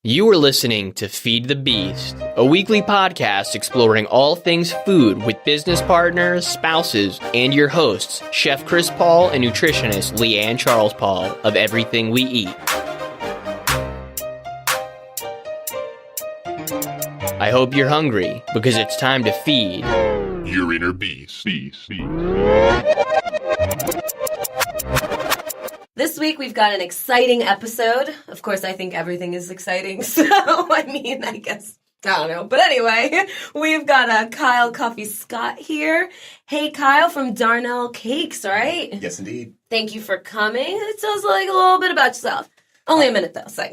You are listening to Feed the Beast, a weekly podcast exploring all things food with business partners, spouses, and your hosts, Chef Chris Paul and nutritionist Leanne Charles Paul of Everything We Eat. I hope you're hungry, because it's time to feed your inner beast. This week, we've got an exciting episode. Of course, I think everything is exciting, so, I don't know. But anyway, we've got Kyle Cuffie-Scott here. Hey, Kyle from Darnel Cakes, right? Yes, indeed. Thank you for coming. Tell us a little bit about yourself. Only a minute, though. So.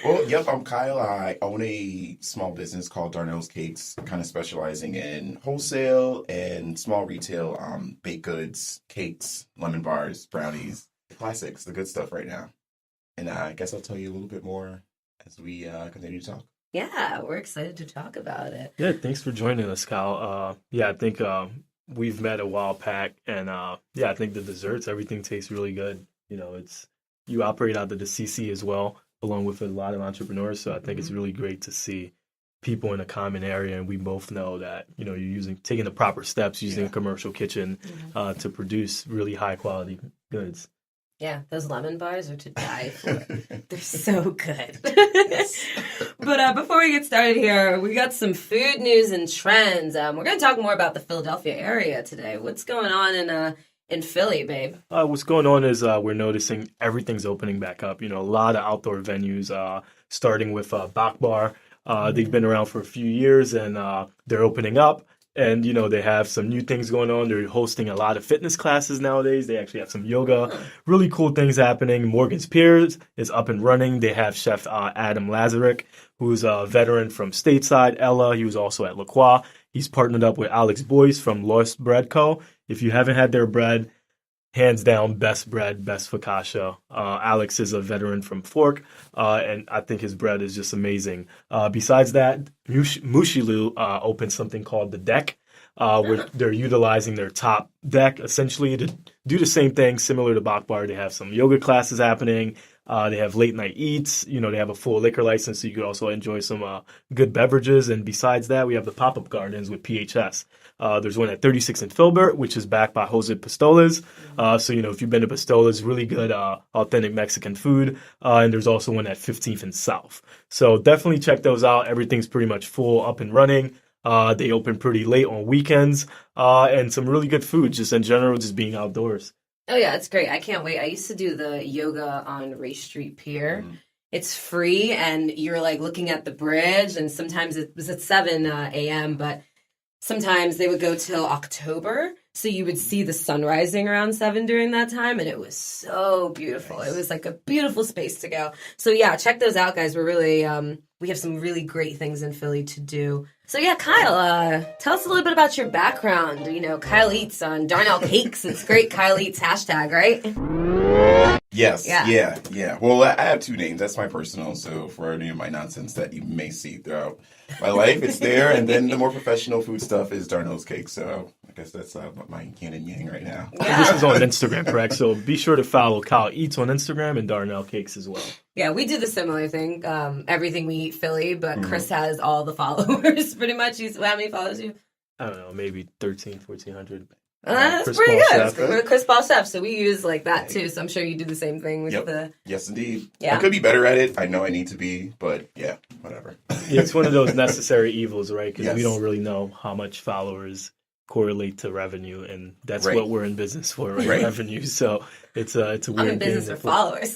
Well, yep, I'm Kyle. I own a small business called Darnel's Cakes, kind of specializing in wholesale and small retail, baked goods, cakes, lemon bars, brownies, classics, the good stuff right now. And I guess I'll tell you a little bit more as we continue to talk. Yeah, we're excited to talk about it. Yeah, thanks for joining us, Kyle. I think we've met a while back, and I think the desserts, everything tastes really good. You know, you operate out of the CC as well, along with a lot of entrepreneurs. So I think it's really great to see people in a common area, and we both know that you're taking the proper steps, using a commercial kitchen to produce really high quality goods. Yeah, those lemon bars are to die for. They're so good. But before we get started here, we got some food news and trends. We're going to talk more about the Philadelphia area today. What's going on in Philly, babe? What's going on is we're noticing everything's opening back up. A lot of outdoor venues, starting with Bok Bar. They've been around for a few years, and they're opening up. And, they have some new things going on. They're hosting a lot of fitness classes nowadays. They actually have some yoga, really cool things happening. Morgan's Piers is up and running. They have Chef Adam Lazarick, who's a veteran from Stateside, Ella. He was also at La Croix. He's partnered up with Alex Boyce from Lost Bread Co. If you haven't had their bread, hands down, best bread, best focaccia. Alex is a veteran from Fork, and I think his bread is just amazing. Besides that, Mushilu opened something called The Deck, where they're utilizing their top deck, essentially, to do the same thing, similar to Bok Bar. They have some yoga classes happening. They have late night eats. They have a full liquor license, so you could also enjoy some good beverages. And besides that, we have the pop-up gardens with PHS. There's one at 36 in Filbert, which is backed by Jose Pistolas. So, if you've been to Pistolas, really good, authentic Mexican food. And there's also one at 15th and South. So definitely check those out. Everything's pretty much full, up and running. They open pretty late on weekends. And some really good food, just in general, just being outdoors. Oh, yeah, it's great. I can't wait. I used to do the yoga on Race Street Pier. It's free, and you're, looking at the bridge, and sometimes it was at 7 a.m., but sometimes they would go till October, so you would see the sun rising around 7 during that time, and it was so beautiful. Nice. It was a beautiful space to go. So, yeah, check those out, guys. We're really, we have some really great things in Philly to do. So, yeah, Kyle, tell us a little bit about your background. Kyle Eats on Darnel Cakes. It's great. Kyle Eats hashtag, right? Yes. Yeah. Well, I have two names. That's my personal. So for any of my nonsense that you may see throughout my life, it's there. And then the more professional food stuff is Darnel's Cakes. So I guess that's my yin and yang right now. Yeah. This is on Instagram, correct? So be sure to follow Kyle Eats on Instagram and Darnel Cakes as well. Yeah, we do the similar thing. Everything We Eat Philly, but Chris has all the followers pretty much. How many followers you? I don't know, maybe 1,400. That's Chris pretty Paul good. Chef. We're Chris Paul Chef, so we use that too. So I'm sure you do the same thing with the. Yes, indeed. Yeah. I could be better at it. I know I need to be, but yeah, whatever. Yeah, it's one of those necessary evils, right? Because we Yes. don't really know how much followers correlate to revenue, and that's Right. what we're in business for, right? Right. Revenue. So it's a weird I'm in business game for followers.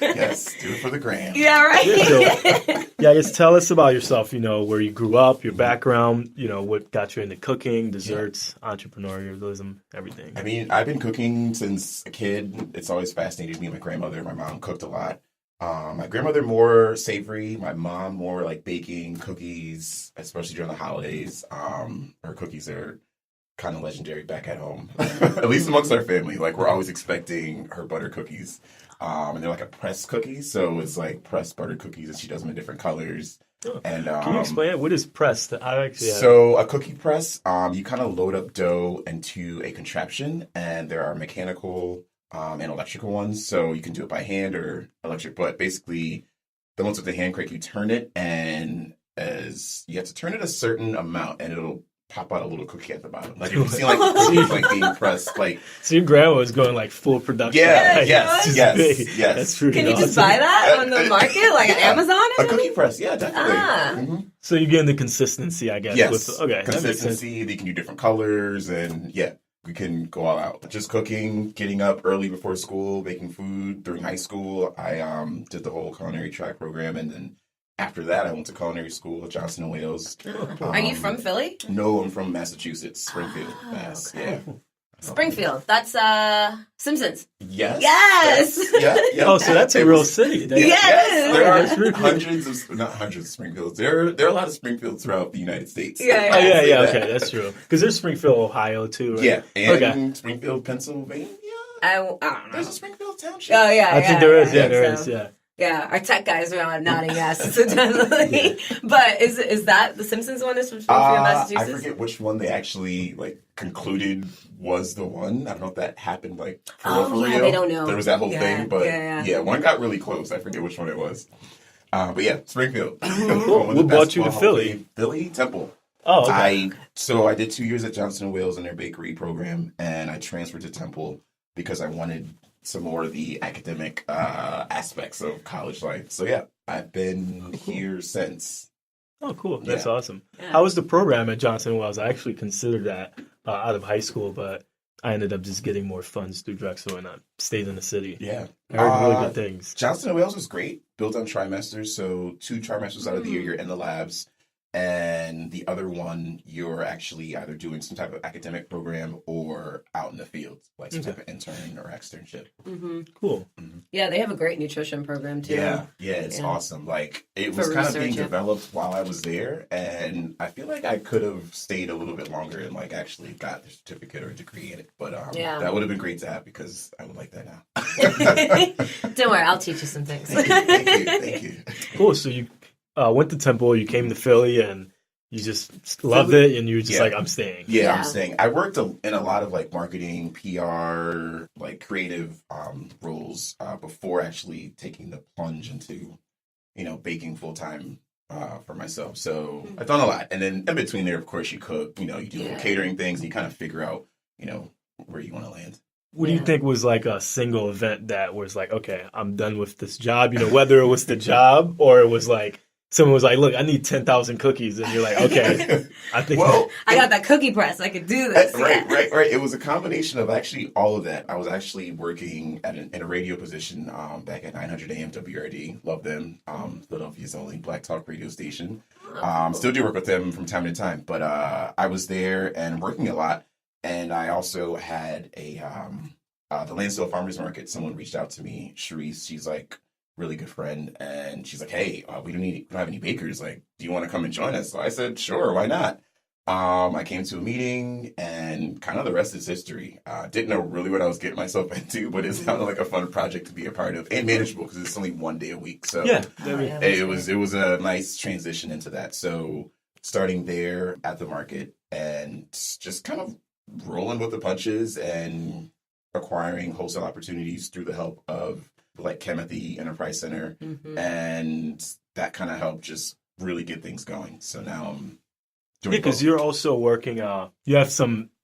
Yes, do it for the gram. Yeah, right. I guess tell us about yourself, where you grew up, your background, what got you into cooking, desserts, entrepreneurialism, everything. I mean, I've been cooking since a kid. It's always fascinated me. My grandmother, my mom cooked a lot. My grandmother more savory. My mom more like baking, cookies, especially during the holidays. Her cookies are kind of legendary back at home, at least amongst our family. We're always expecting her butter cookies. And they're a pressed cookie, so it's pressed butter cookies, and she does them in different colors. And can you explain it? What is pressed? So a cookie press, you kind of load up dough into a contraption, and there are mechanical and electrical ones. So you can do it by hand or electric. But basically, the ones with the hand crank, you turn it, and as you have to turn it a certain amount, and it'll pop out a little cookie at the bottom. Like if you see like a cookie like being pressed, like So your grandma was going like full production. yeah, Like, yes, it's yes, big. yes. That's pretty Can you just awesome. buy that on the market, like on Yeah. Amazon or A something? cookie press, yeah, definitely. Ah. Mhm. So you're getting the consistency, I guess. Yes, Okay, that makes sense. consistency. They can do different colors, and yeah, we can go all out. Just cooking, getting up early before school, making food. During high school, I did the whole culinary track program, and then after that, I went to culinary school at Johnson and Wales. Are you from Philly? No, I'm from Massachusetts, Springfield, Oh, Mass. okay. Yeah. Springfield. That's Simpsons. Yes. Yes! Yeah. Oh, so that's a It real was- city. Yeah. Yes. There That's are really cool. not hundreds of Springfields. There are a lot of Springfields throughout the United States. Yeah, Oh, yeah, Say yeah, that. okay, that's true. Because there's Springfield, Ohio, too, right? Yeah, and Okay. Springfield, Pennsylvania. I don't know. There's a Springfield Township. Oh yeah, I think there is, yeah, there is, yeah. Yeah, our tech guys are nodding yes, definitely. But is that the Simpsons one? Is from Springfield, Massachusetts? I forget which one they actually like concluded was the one. I don't know if that happened like for real, for yeah, real. they don't know. There was that whole Yeah, thing, but yeah. one got really close. I forget which one it was. But yeah, Springfield. Cool. One of the What brought best you to Hall of Philly? Fame. Philly Temple. Oh, okay. I did 2 years at Johnson and Wales in their bakery program, and I transferred to Temple because I wanted some more of the academic aspects of college life. So yeah, I've been here since. Oh, cool. That's Yeah. awesome. Yeah. How was the program at Johnson Wells? I actually considered that out of high school, but I ended up just getting more funds through Drexel and I stayed in the city. Yeah, I heard really good things. Johnson and Wales was great, built on trimesters. So 2 trimesters out of the year, you're in the labs. And the other one, you're actually either doing some type of academic program or out in the field, like some type of intern or externship. hmm Cool. Yeah, they have a great nutrition program too. Yeah, it's Yeah. awesome. Like it For was kind of being research, yeah. developed while I was there, and I feel like I could have stayed a little bit longer and like actually got the certificate or degree in it. But Yeah. that would have been great to have because I would like that now. Don't worry, I'll teach you some things. Thank you. Cool. So you went to Temple, you came to Philly, and you just loved it, and you were just Yeah. like, I'm staying. Yeah, Yeah. I'm saying I worked in a lot of like marketing, PR, like creative roles before actually taking the plunge into, baking full time for myself. So I've done a lot, and then in between there, of course, you cook. You do little Yeah. catering things, and you kind of figure out, where you want to land. What do you Yeah. think was like a single event that was like, okay, I'm done with this job? Whether it was the job or it was like, someone was like, look, I need 10,000 cookies. And you're like, okay, I think. Well, I got that cookie press. I could do this. Right. Yeah. It was a combination of actually all of that. I was actually working in a radio position back at 900 AM WRD. Love them. Philadelphia's only Black Talk radio station. Still do work with them from time to time. But I was there and working a lot. And I also had the Landsdale Farmers Market. Someone reached out to me, Sharice. She's like really good friend, and she's like, "Hey, we don't have any bakers. Like, do you want to come and join us?" So I said, "Sure, why not?" I came to a meeting, and kind of the rest is history. Didn't know really what I was getting myself into, but it sounded like a fun project to be a part of and manageable because it's only 1 day a week. So Yeah. it was a nice transition into that. So starting there at the market and just kind of rolling with the punches and acquiring wholesale opportunities through the help of like Chem at the Enterprise Center. Mhm. And that kind of helped just really get things going. So now I'm Yeah, doing because both. you're also working,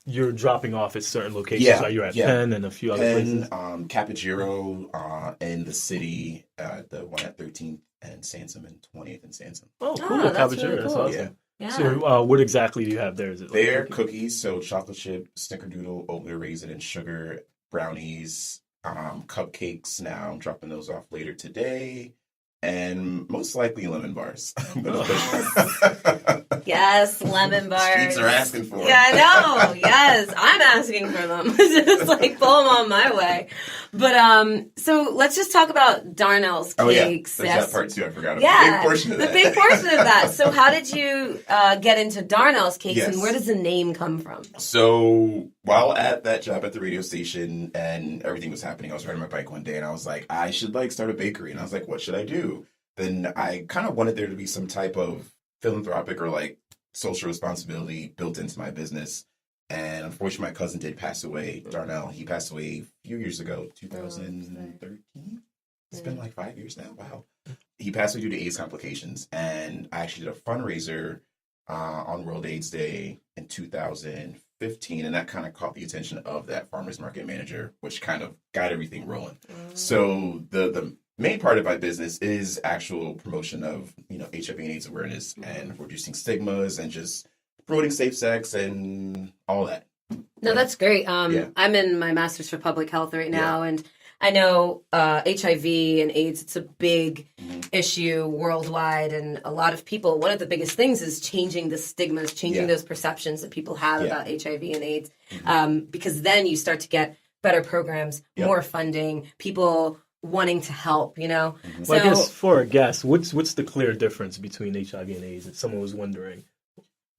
you're dropping off at certain locations. Yeah, Like you're at yeah. Penn and a few other Penn, places. Capogiro in the city, the one at 13th and Sansom and 20th and Sansom. Oh, Oh, cool. that's Cabochero, really that's cool. awesome. Yeah. So what exactly do you have there? Is it like They're cookies? cookies, so chocolate chip, snickerdoodle, oatmeal raisin, and sugar, brownies, cupcakes. Now I'm dropping those off later today, and most likely lemon bars. Yes, lemon bars. Streets are asking for 'em. Yeah, I know. Yes, I'm asking for them. Just like pull them on my way. But so let's just talk about Darnell's Oh yeah, cakes. there's Yes. that part too. I forgot about Yeah, the big portion of the that. big portion of that. So how did you get into Darnell's cakes, Yes. and where does the name come from? So while at that job at the radio station and everything was happening, I was riding my bike one day and I was like, I should like start a bakery. And I was like, what should I do? Then I kind of wanted there to be some type of philanthropic or like social responsibility built into my business. And unfortunately, my cousin did pass away, Darnel. He passed away a few years ago, 2013. It's been like 5 years now. Wow. He passed away due to AIDS complications. And I actually did a fundraiser on World AIDS Day in 2015. And that kind of caught the attention of that farmer's market manager, which kind of got everything rolling. So the main part of my business is actual promotion of, HIV and AIDS awareness and reducing stigmas and just promoting safe sex and all that. No, that's great. I'm in my master's for public health right now, and I know HIV and AIDS, it's a big issue worldwide, and a lot of people, one of the biggest things is changing the stigmas, changing those perceptions that people have about HIV and AIDS, because then you start to get better programs, more funding, people wanting to help, So, Well, I guess for a guest, what's the clear difference between HIV and AIDS, if someone was wondering?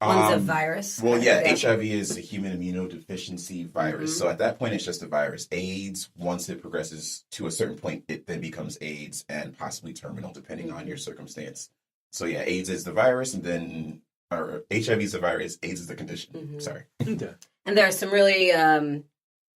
one's a virus. Well, HIV is a human immunodeficiency virus. So at that point, it's just a virus. AIDS, once it progresses to a certain point, it then becomes AIDS and possibly terminal, depending on your circumstance. So yeah, AIDS is the virus, and then or HIV is the virus, AIDS is the condition. Sorry. Okay. And there are some really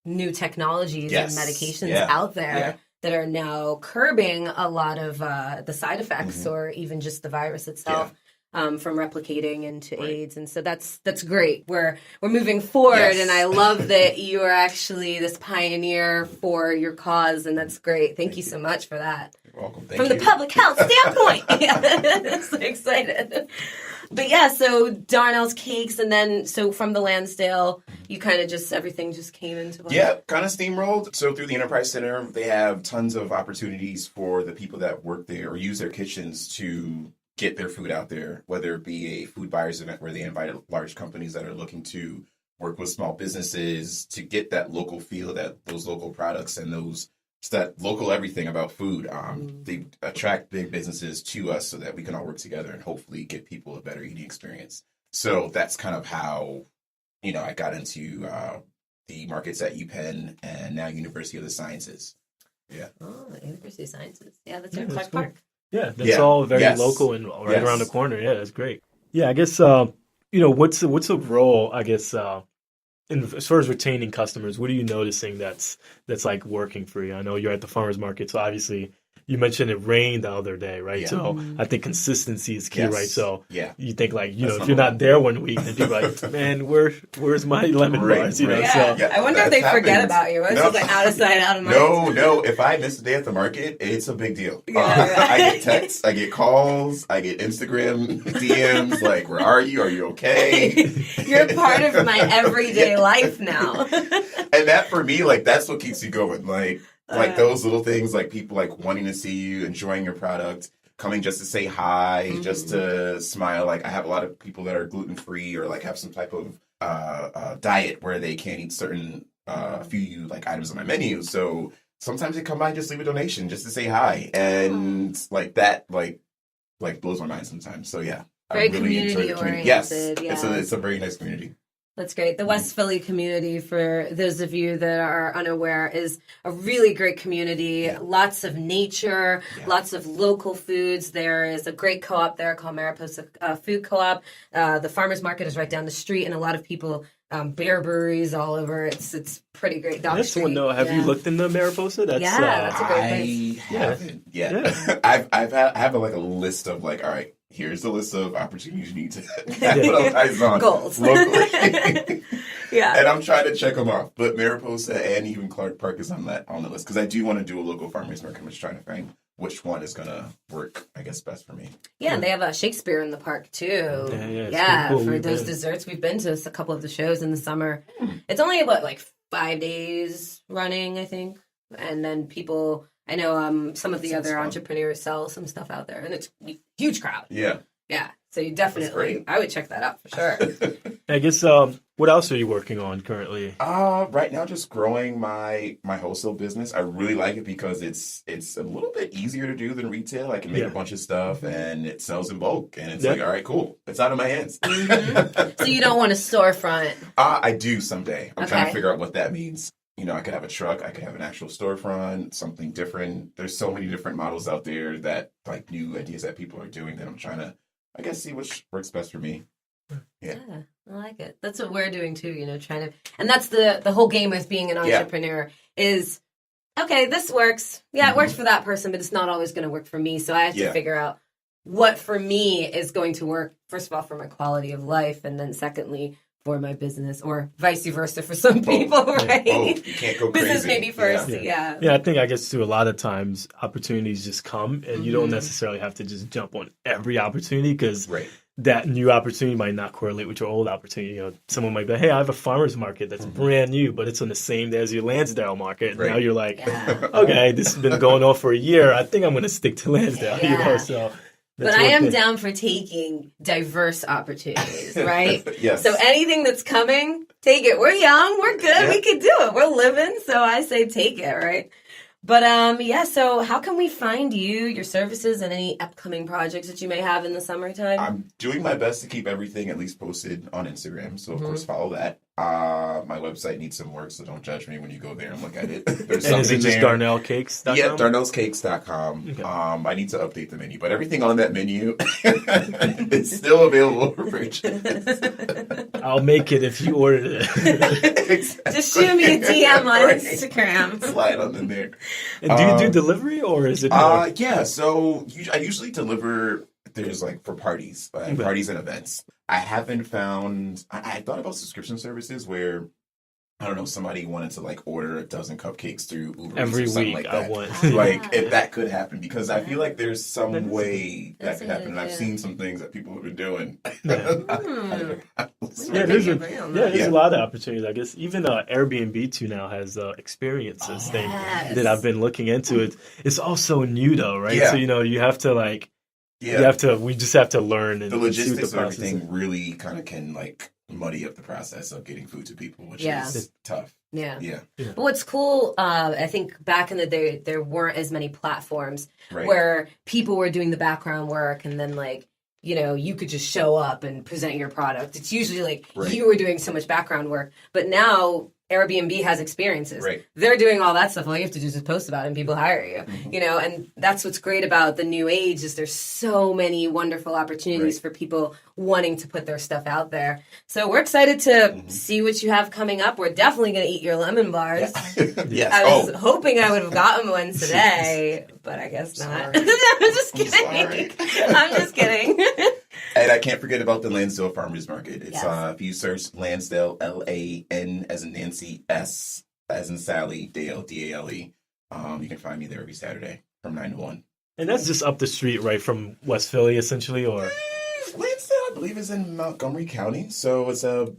new technologies and medications out there that are now curbing a lot of the side effects or even just the virus itself. From replicating into AIDS, and so that's great. We're moving forward, and I love that you are actually this pioneer for your cause, and that's great. Thank you so much for that. You're welcome. From the public health standpoint, I'm so excited. But yeah, so Darnell's Cakes, and then so from the Landsdale, you kind of just everything just came into play. Yeah, kind of steamrolled. So through the Enterprise Center, they have tons of opportunities for the people that work there or use their kitchens to get their food out there, whether it be a food buyers event where they invite large companies that are looking to work with small businesses to get that local feel, that those local products and that local everything about food. They attract big businesses to us so that we can all work together and hopefully give people a better eating experience. So that's kind of how, I got into the markets at UPenn and now University of the Sciences. Yeah. Oh, University of Sciences. Yeah, that's in Clark Park. Yeah, that's all very local and right around the corner. Yeah, that's great. Yeah, I guess what's a role? I guess as far as retaining customers, what are you noticing that's like working for you? I know you're at the farmers market, so obviously you mentioned it rained the other day, right? Yeah. So I think consistency is key, right? So you think That's if you're not there one week, then people are like, man, where's my lemon bars? So, I wonder if they forget about you. It's just like out of sight, out of mind. No. If I miss a day at the market, it's a big deal. I get texts, I get calls, I get Instagram DMs like, where are you? Are you okay? You're part of my everyday life now. And that for me, that's what keeps you going. Like those little things, like people wanting to see you, enjoying your product, coming just to say hi, just to smile. Like I have a lot of people that are gluten-free or have some type of diet where they can't eat certain few items on my menu. So sometimes they come by and just leave a donation just to say hi. And that blows my mind sometimes. So yeah. Very community oriented. Yes. It's a very nice community. That's great. The West Philly community, for those of you that are unaware, is a really great community. Yeah. Lots of nature, lots of local foods. There is a great co-op there called Mariposa Food Co-op. The farmers market is right down the street, and a lot of people, beer breweries all over. It's pretty great. That's one though. Have you looked into Mariposa? That's a great place. I haven't yet. I have a list of all right. Here's the list of opportunities you need to capitalize on goals locally. And I'm trying to check them off. But Mariposa and even Clark Park is on the list because I do want to do a local farmers market. I'm just trying to find which one is going to work, I guess, best for me. Yeah, and they have a Shakespeare in the park too. Cool. For those desserts, we've been to a couple of the shows in the summer. It's only about 5 days running, I think, and then people. I know some of the other entrepreneurs sell some stuff out there, and it's a huge crowd. Yeah. So you definitely, I would check that out for sure. I guess, what else are you working on currently? Right now, just growing my wholesale business. I really like it because it's a little bit easier to do than retail. I can make a bunch of stuff, and it sells in bulk, and it's all right, cool. It's out of my hands. So you don't want a storefront? I do someday. I'm trying to figure out what that means. I could have a truck, I could have an actual storefront, something different. There's so many different models out there that new ideas that people are doing that I'm trying to, I guess, see which works best for me. Yeah, I like it. That's what we're doing too, trying to, and that's the whole game with being an entrepreneur is, okay, this works. Yeah, it works for that person, but it's not always going to work for me. So I have to figure out what for me is going to work, first of all, for my quality of life, and then secondly, for my business, or vice versa for some people, right? You can't go crazy. Business maybe first, yeah. I think, I guess, too, a lot of times opportunities just come, and you don't necessarily have to just jump on every opportunity, because that new opportunity might not correlate with your old opportunity. Someone might be like, hey, I have a farmer's market that's brand new, but it's on the same day as your Lansdale market. Now you're like, okay, this has been going on for a year. I think I'm going to stick to Lansdale, so... But I am down for taking diverse opportunities, right? Yes. So anything that's coming, take it. We're young, we're good, we can do it. We're living, so I say take it, right? But so how can we find you, your services, and any upcoming projects that you may have in the summertime? I'm doing my best to keep everything at least posted on Instagram, so of course follow that. My website needs some work, so don't judge me when you go there and look at it. There's and is it just there. DarnelCakes.com? Yeah, Darnel'sCakes.com. Okay. I need to update the menu, but everything on that menu is still available for purchase. I'll make it if you ordered it. Exactly. Just shoot me a DM on Instagram. Slide on in there. And do you do delivery, or is it? Yeah, so I usually deliver. There's like for parties, parties and events. I haven't found. I thought about subscription services where, I don't know, somebody wanted to like order a dozen cupcakes through Uber every or something week. like that. I want like if that could happen, because I feel like there's some way that could happen, and I've seen some things that people have been doing. There's a lot of opportunities. I guess even Airbnb too now has experiences thing that I've been looking into. It's also new though, right? Yeah. So you have to like. Yeah. We just have to learn, and the logistics the of everything really kind of can like muddy up the process of getting food to people, which is tough. Yeah. But what's cool, I think back in the day, there weren't as many platforms where people were doing the background work, and then like, you could just show up and present your product. It's usually like you were doing so much background work, but now Airbnb has experiences. They're doing all that stuff. All you have to do is just post about it and people hire you, and that's what's great about the new age is there's so many wonderful opportunities for people wanting to put their stuff out there. So we're excited to see what you have coming up. We're definitely going to eat your lemon bars. Yes. I was hoping I would have gotten one today, but I guess not. I'm just kidding. I'm just kidding. And I can't forget about the Landsdale Farmers Market. It's if you search Landsdale, L-A-N as in Nancy, S as in Sally, Dale, D-A-L-E. You can find me there every Saturday from 9 to 1. And that's just up the street, right, from West Philly, essentially, or? Landsdale, I believe, is in Montgomery County, so it's about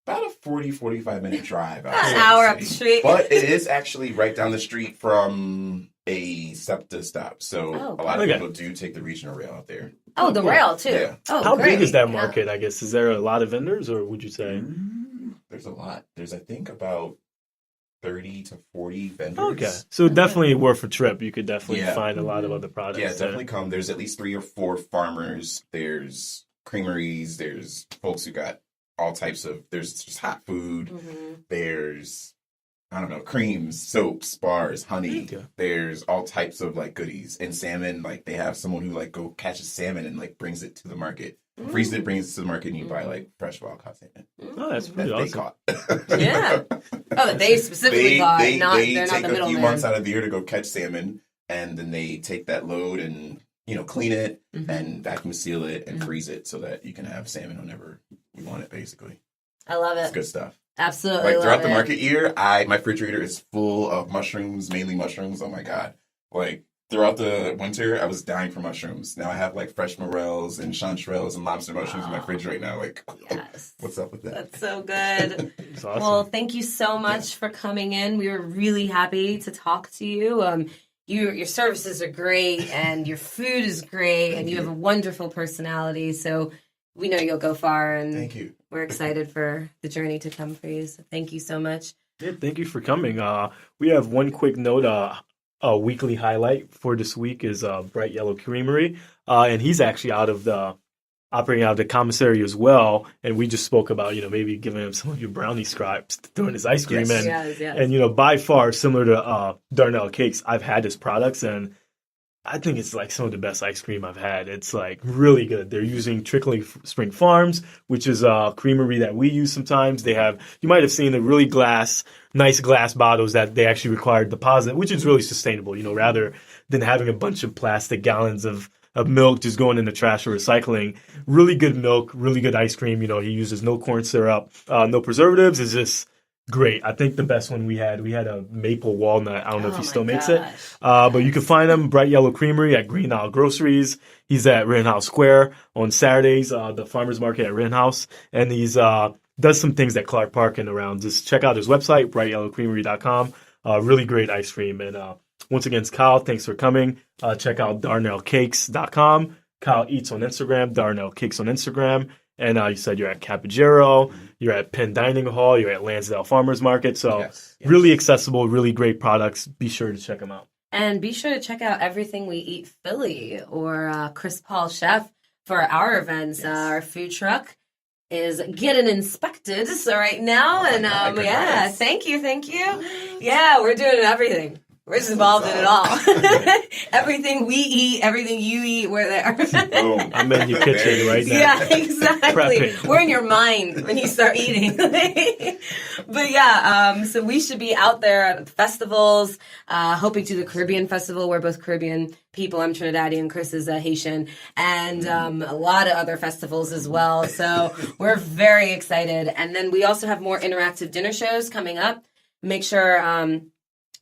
a 45 minute drive. An hour up the street. But it is actually right down the street from a SEPTA stop, so a lot of people do take the regional rail out there. Oh, the rail, too. Yeah. Oh, how great. big is that market, I guess? Is there a lot of vendors, or would you say? There's a lot. There's, I think, about 30 to 40 vendors. Okay. So definitely worth a trip. You could definitely find a lot of other products. Yeah, definitely come. There's at least 3 or 4 farmers. There's creameries. There's folks who got all types of, there's just hot food. There's, I don't know, creams, soaps, bars, honey. Okay. There's all types of like goodies. And salmon, like they have someone who like go catches salmon and like brings it to the market. Freezes it, brings it to the market, and you buy like fresh wild caught salmon. Oh, that's pretty awesome. They caught. Oh, that they specifically caught. They're not the middleman. They take a few months out of the year to go catch salmon, and then they take that load and clean it and vacuum seal it and freeze it so that you can have salmon whenever you want it. Basically, I love it. It's good stuff. Absolutely, like throughout the market year, my refrigerator is full of mushrooms, mainly mushrooms. Oh my god! Like throughout the winter, I was dying for mushrooms. Now I have like fresh morels and chanterelles and lobster mushrooms in my fridge right now. Like, what's up with that? That's so good. That's awesome. Well, thank you so much for coming in. We were really happy to talk to you. Your services are great, and your food is great, and you have a wonderful personality. So we know you'll go far, and thank you. We're excited for the journey to come for you. So thank you so much. Yeah, thank you for coming. We have one quick note. A weekly highlight for this week is Bright Yellow Creamery, and he's actually operating out of the commissary as well. And we just spoke about maybe giving him some of your brownie scraps doing his ice cream, yes. and by far similar to Darnel Cakes. I've had his products, and I think it's like some of the best ice cream I've had. It's like really good. They're using Trickling Spring Farms, which is a creamery that we use sometimes. They have, you might have seen the really nice glass bottles that they actually require deposit, which is really sustainable, rather than having a bunch of plastic gallons of milk just going in the trash or recycling. Really good milk, really good ice cream. He uses no corn syrup, no preservatives. It's just great. I think the best one we had a maple walnut. I don't know if he still makes it. But you can find him, Bright Yellow Creamery at Green Isle Groceries. He's at Rittenhouse Square on Saturdays, the farmer's market at Rittenhouse. And he's does some things at Clark Park and around. Just check out his website, brightyellowcreamery.com. Really great ice cream. And once again, it's Kyle. Thanks for coming. Check out darnelcakes.com. Kyle Eats on Instagram, Darnel Cakes on Instagram. And you said you're at Capogero, you're at Penn Dining Hall, you're at Landsdale Farmers Market. So Yes. really accessible, really great products. Be sure to check them out. And be sure to check out Everything We Eat Philly or Chris Paul Chef for our events. Yes. Our food truck is getting inspected right now. And God, yeah, congrats. thank you. Yeah, we're doing everything. We're just involved in it all. Everything we eat, everything you eat, we're there. Boom. I'm in your kitchen right now. Yeah, exactly. Prepping. We're in your mind when you start eating. But yeah, so we should be out there at festivals, hoping to the Caribbean Festival. We're both Caribbean people. I'm Trinidadian, Chris is Haitian, and a lot of other festivals as well. So we're very excited. And then we also have more interactive dinner shows coming up. Make sure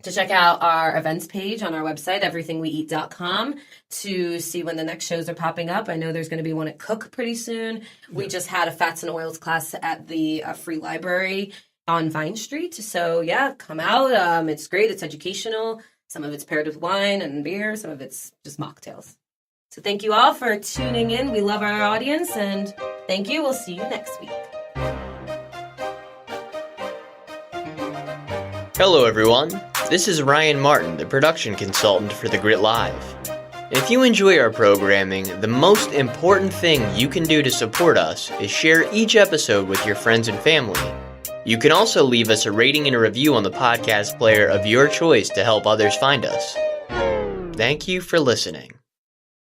to check out our events page on our website, everythingweeat.com, to see when the next shows are popping up. I know there's going to be one at Cook pretty soon. We just had a fats and oils class at the Free Library on Vine Street. So yeah, come out. It's great. It's educational. Some of it's paired with wine and beer. Some of it's just mocktails. So thank you all for tuning in. We love our audience, and thank you. We'll see you next week. Hello, everyone. This is Ryan Martin, the production consultant for The Grit Live. If you enjoy our programming, the most important thing you can do to support us is share each episode with your friends and family. You can also leave us a rating and a review on the podcast player of your choice to help others find us. Thank you for listening.